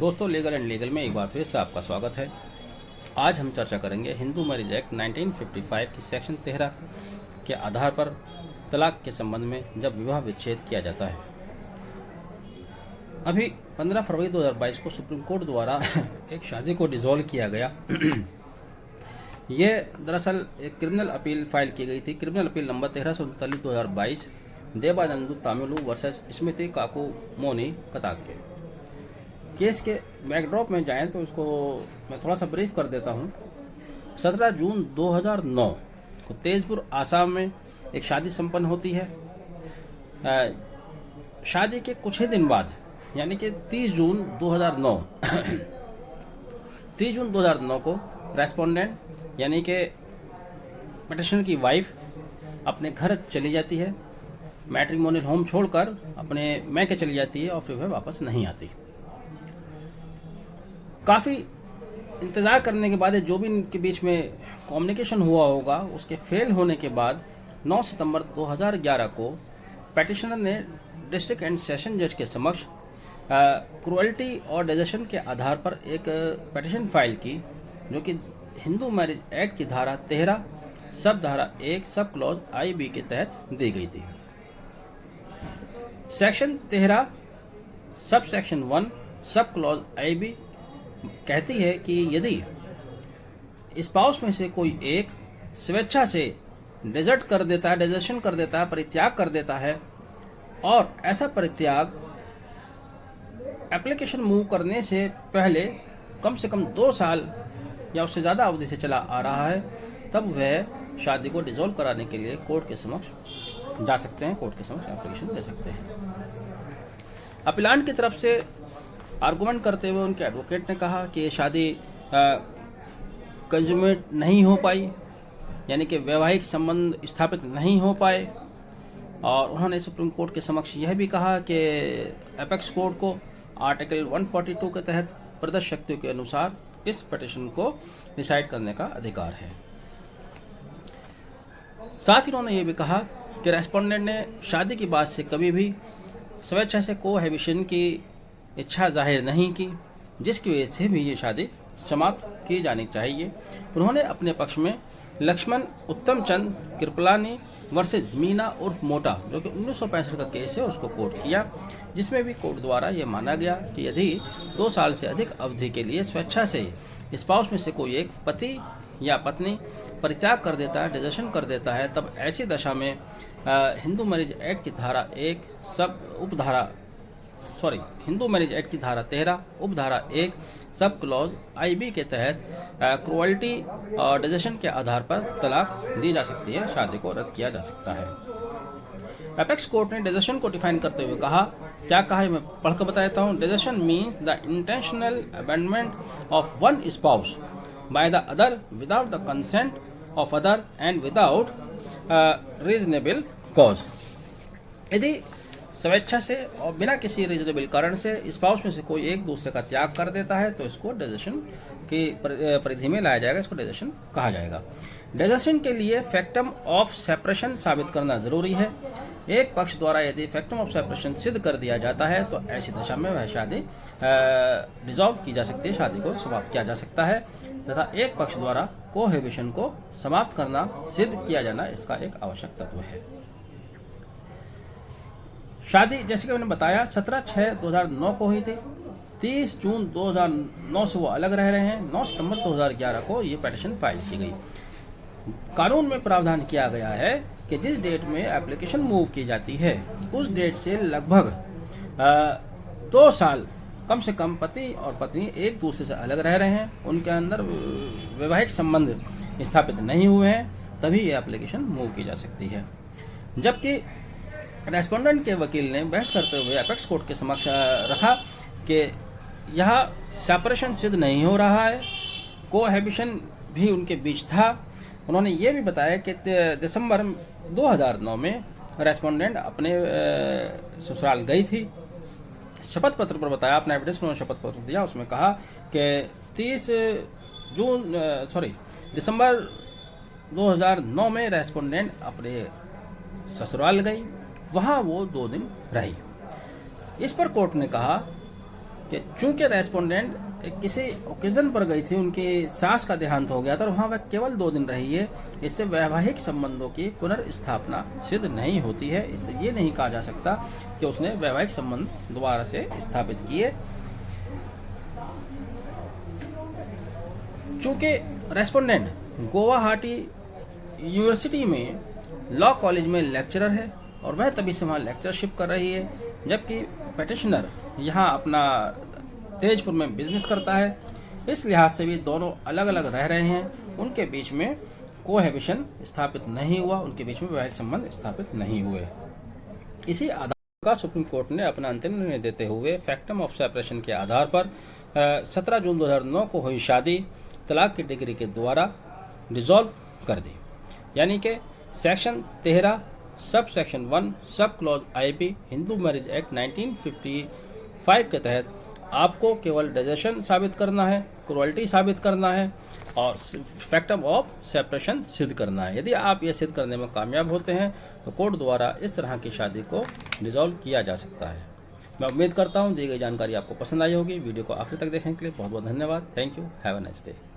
दोस्तों, legal and legal में एक बार फिर से आपका स्वागत है। आज हम चर्चा करेंगे हिंदू मैरिज एक्ट 1955 की सेक्शन 13 के आधार पर तलाक के संबंध में जब विवाह विच्छेद किया जाता है। अभी 15 फरवरी 2022 को सुप्रीम कोर्ट द्वारा एक शादी को डिसॉल्व किया गया। ये दरअसल एक क्रिमिनल अपील फाइल की गई थी। Criminal appeal number 1339/2022 देवानंदु Tamil versus स्मृति काकू मोनी कताक के केस के बैकड्रॉप में जाएं तो इसको मैं थोड़ा सा ब्रीफ कर देता हूं। 17 जून 2009 को तेजपुर आसाम में एक शादी संपन्न होती है। शादी के कुछ ही दिन बाद यानी कि 30 जून 2009 को रेस्पोंडेंट यानी कि पिटिशनर की वाइफ अपने घर चली जाती है। मैट्रिमोनियल होम छोड़कर अपने मैके चली जाती है और फिर वह वापस नहीं आती। काफ़ी इंतज़ार करने के बाद जो भी इनके बीच में कम्युनिकेशन हुआ होगा उसके फेल होने के बाद 9 सितंबर 2011 को पिटिशनर ने डिस्ट्रिक्ट एंड सेशन जज के समक्ष क्रुएल्टी और डिजर्शन के आधार पर एक पिटिशन फाइल की, जो कि हिंदू मैरिज एक्ट की धारा 13 सब धारा 1 सब क्लॉज IB के तहत दी गई थी। Section 13 sub section 1 sub clause IB कहती है कि यदि स्पाउस में से कोई एक स्वेच्छा से डिजर्शन कर देता है, परित्याग कर देता है, और ऐसा परित्याग एप्लीकेशन मूव करने से पहले कम से कम 2 साल या उससे ज़्यादा अवधि से चला आ रहा है, तब वह शादी को डिसॉल्व कराने के लिए कोर्ट के समक्ष जा सकते हैं, कोर्ट के समक्ष एप्लीकेशन दे सकते हैं। अपीलांट की तरफ से आर्गुमेंट करते हुए उनके एडवोकेट ने कहा कि शादी कंज्यूमेट नहीं हो पाई, यानी कि वैवाहिक संबंध स्थापित नहीं हो पाए, और उन्होंने सुप्रीम कोर्ट के समक्ष यह भी कहा कि एपेक्स कोर्ट को आर्टिकल 142 के तहत प्रदत्त शक्तियों के अनुसार इस पिटीशन को डिसाइड करने का अधिकार है। साथ ही उन्होंने ये भी कहा कि रेस्पोंडेंट ने शादी की बात से कभी भी स्वेच्छा से कोहैबिटेशन की इच्छा जाहिर नहीं की, जिसकी वजह से भी ये शादी समाप्त की जानी चाहिए। उन्होंने अपने पक्ष में लक्ष्मण उत्तम चंद कृपलानी वर्सेज मीना उर्फ मोटा, जो कि 1965 का केस है, उसको कोर्ट किया, जिसमें भी कोर्ट द्वारा यह माना गया कि यदि 2 साल से अधिक अवधि के लिए स्वेच्छा से स्पाउस में से कोई एक पति या पत्नी परित्याग कर देता है, डिजर्शन कर देता है, तब ऐसी दशा में हिंदू मैरिज एक्ट की धारा 1 हिंदू मैरिज एक्ट की धारा 13 उपधारा 1 सब क्लॉज IB के तहत क्रुएल्टी और डिजर्शन के आधार पर तलाक दी जा सकती है, शादी को रद्द किया जा सकता है। एपेक्स कोर्ट ने डिजर्शन को डिफाइन करते हुए क्या कहा है, मैं पढ़कर बताता हूँ। Desertion means the intentional abandonment of one spouse by the other without the consent of other and without reasonable cause. यदि स्वेच्छा से और बिना किसी रीजनेबल कारण से स्पाउस में से कोई एक दूसरे का त्याग कर देता है तो इसको डिजर्शन की परिधि में लाया जाएगा, इसको डिजर्शन कहा जाएगा। डिजर्शन के लिए फैक्टम ऑफ सेपरेशन साबित करना जरूरी है। एक पक्ष द्वारा यदि फैक्टम ऑफ सेपरेशन सिद्ध कर दिया जाता है तो ऐसी दशा में वह शादी डिसॉल्व की जा सकती है, शादी को समाप्त किया जा सकता है, तथा एक पक्ष द्वारा कोहैबिटेशन को समाप्त करना सिद्ध किया जाना इसका एक आवश्यक तत्व है। शादी जैसे कि मैंने बताया 17/6/2009 को हुई थी। 30 जून 2009 से वो अलग रह रहे हैं। 9 सितंबर 2011 को ये पिटीशन फाइल की गई। कानून में प्रावधान किया गया है कि जिस डेट में एप्लीकेशन मूव की जाती है उस डेट से लगभग 2 साल कम से कम पति और पत्नी एक दूसरे से अलग रह रहे हैं, उनके अंदर वैवाहिक संबंध स्थापित नहीं हुए हैं, तभी ये एप्लीकेशन मूव की जा सकती है। जबकि रेस्पोंडेंट के वकील ने बहस करते हुए एपेक्स कोर्ट के समक्ष रखा कि यह सेपरेशन सिद्ध नहीं हो रहा है, कोहैबिटेशन भी उनके बीच था। उन्होंने ये भी बताया कि दिसंबर 2009 में रेस्पोंडेंट अपने ससुराल गई थी। शपथ पत्र पर बताया, अपना एविडेंस उन्होंने शपथ पत्र दिया, उसमें कहा कि दिसंबर 2009 में रेस्पोंडेंट अपने ससुराल गई, वहां वो 2 दिन रही। इस पर कोर्ट ने कहा कि चूंकि रेस्पोंडेंट किसी ओकेजन पर गई थी, उनकी सास का देहांत हो गया था और वहाँ वह केवल 2 दिन रही है, इससे वैवाहिक संबंधों की पुनर्स्थापना सिद्ध नहीं होती है। इससे ये नहीं कहा जा सकता कि उसने वैवाहिक संबंध दोबारा से स्थापित किए। चूंकि रेस्पोंडेंट गुवाहाटी यूनिवर्सिटी में लॉ कॉलेज में लेक्चरर है और वह तभी से वहाँ लेक्चरशिप कर रही है, जबकि पेटिशनर यहाँ अपना तेजपुर में बिजनेस करता है, इस लिहाज से भी दोनों अलग अलग रह रहे हैं। उनके बीच में कोहैबिशन स्थापित नहीं हुआ, उनके बीच में वैवाहिक संबंध स्थापित नहीं हुए। इसी आधार का सुप्रीम कोर्ट ने अपना अंतिम निर्णय देते हुए फैक्टम ऑफ सेपरेशन के आधार पर 17 जून 2009 को हुई शादी तलाक की डिग्री के द्वारा डिसॉल्व कर दी। यानी कि section 13 sub section 1 sub clause IP Hindu marriage act 1955 के तहत आपको केवल डिजर्शन साबित करना है, क्रुएल्टी साबित करना है और फैक्टम ऑफ सेपरेशन सिद्ध करना है। यदि आप ये सिद्ध करने में कामयाब होते हैं तो कोर्ट द्वारा इस तरह की शादी को डिसॉल्व किया जा सकता है। मैं उम्मीद करता हूँ दी गई जानकारी आपको पसंद आई होगी। वीडियो को आखिर तक देखने के लिए बहुत बहुत धन्यवाद। Thank you. Have a nice day.